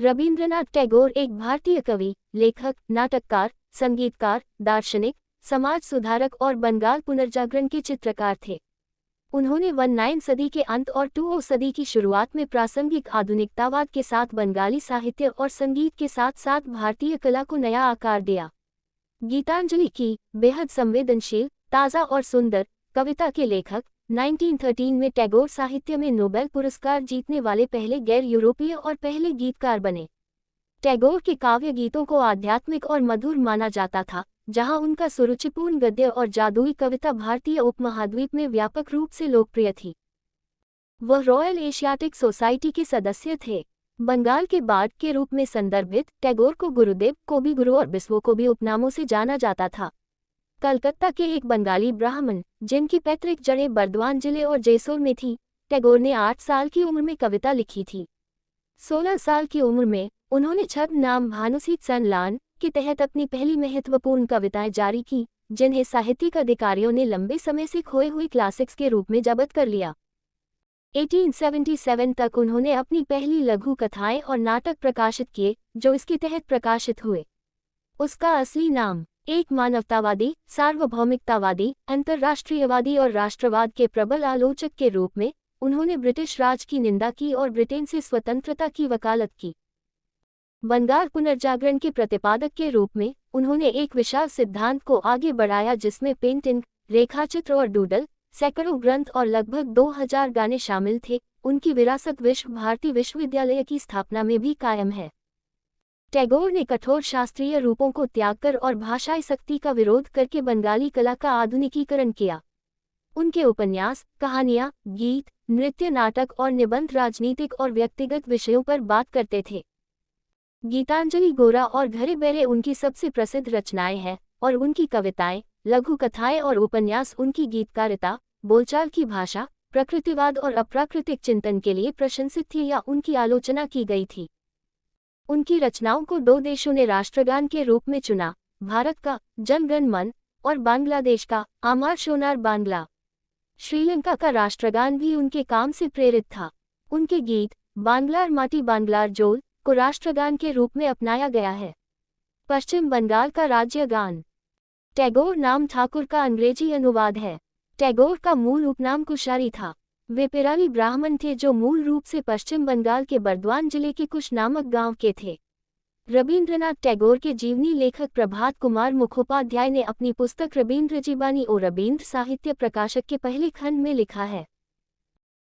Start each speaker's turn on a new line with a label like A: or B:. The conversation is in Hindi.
A: रवींद्रनाथ टैगोर एक भारतीय कवि, लेखक, नाटककार, संगीतकार, दार्शनिक, समाज सुधारक और बंगाल पुनर्जागरण के चित्रकार थे। उन्होंने 19 सदी के अंत और 20 सदी की शुरुआत में प्रासंगिक आधुनिकतावाद के साथ बंगाली साहित्य और संगीत के साथ साथ भारतीय कला को नया आकार दिया। गीतांजलि की बेहद संवेदनशील, ताज़ा और सुंदर कविता के लेखक 1913 में टैगोर साहित्य में नोबेल पुरस्कार जीतने वाले पहले गैर यूरोपीय और पहले गीतकार बने। टैगोर के काव्य गीतों को आध्यात्मिक और मधुर माना जाता था, जहां उनका सुरुचिपूर्ण गद्य और जादुई कविता भारतीय उपमहाद्वीप में व्यापक रूप से लोकप्रिय थी। वह रॉयल एशियाटिक सोसाइटी के सदस्य थे। बंगाल के बार्ड के रूप में संदर्भित टैगोर को गुरुदेव, कवि गुरु और बिस्वो को भी उपनामों से जाना जाता था। कलकत्ता के एक बंगाली ब्राह्मण, जिनकी पैतृक जड़ें बर्दवान जिले और जैसोर में थी, टैगोर ने 8 साल की उम्र में कविता लिखी थी। 16 साल की उम्र में उन्होंने छद्म नाम भानुसीत सनलान के तहत अपनी पहली महत्वपूर्ण कविताएं जारी की, जिन्हें साहित्यिक अधिकारियों ने लंबे समय से खोए हुए क्लासिक्स के रूप में जब्त कर लिया। 1877 तक उन्होंने अपनी पहली लघु कथाएं और नाटक प्रकाशित किए, जो इसके तहत प्रकाशित हुए। उसका असली नाम एक मानवतावादी, सार्वभौमिकतावादी, अंतर्राष्ट्रीयवादी और राष्ट्रवाद के प्रबल आलोचक के रूप में उन्होंने ब्रिटिश राज की निंदा की और ब्रिटेन से स्वतंत्रता की वकालत की। बंगाल पुनर्जागरण के प्रतिपादक के रूप में उन्होंने एक विशाल सिद्धांत को आगे बढ़ाया, जिसमें पेंटिंग, रेखाचित्र और डूडल, सैकड़ों ग्रंथ और लगभग 2000 गाने शामिल थे। उनकी विरासत विश्व भारती विश्वविद्यालय की स्थापना में भी कायम है। टैगोर ने कठोर शास्त्रीय रूपों को त्याग कर और भाषाई शक्ति का विरोध करके बंगाली कला का आधुनिकीकरण किया। उनके उपन्यास, कहानियां, गीत, नृत्य, नाटक और निबंध राजनीतिक और व्यक्तिगत विषयों पर बात करते थे। गीतांजलि गोरा और घरे बेरे उनकी सबसे प्रसिद्ध रचनाएं हैं, और उनकी कविताएं, लघु कथाएं और उपन्यास उनकी गीतकारिता, बोलचाल की भाषा, प्रकृतिवाद और अप्राकृतिक चिंतन के लिए प्रशंसित थी या उनकी आलोचना की गई थी। उनकी रचनाओं को 2 देशों ने राष्ट्रगान के रूप में चुना, भारत का जन गण मन और बांग्लादेश का आमार सोनार बांग्ला। श्रीलंका का राष्ट्रगान भी उनके काम से प्रेरित था। उनके गीत बांग्लार माटी बांग्लार जोल को राष्ट्रगान के रूप में अपनाया गया है। पश्चिम बंगाल का राज्य गान। टैगोर नाम ठाकुर का अंग्रेजी अनुवाद है। टैगोर का मूल उपनाम कुशारी था। वे पेरारी ब्राह्मण थे जो मूल रूप से पश्चिम बंगाल के बर्दवान जिले के कुश नामक गांव के थे। रवींद्रनाथ टैगोर के जीवनी लेखक प्रभात कुमार मुखोपाध्याय ने अपनी पुस्तक रवींद्र जीवनी और रवींद्र साहित्य प्रकाशक के पहले खंड में लिखा है।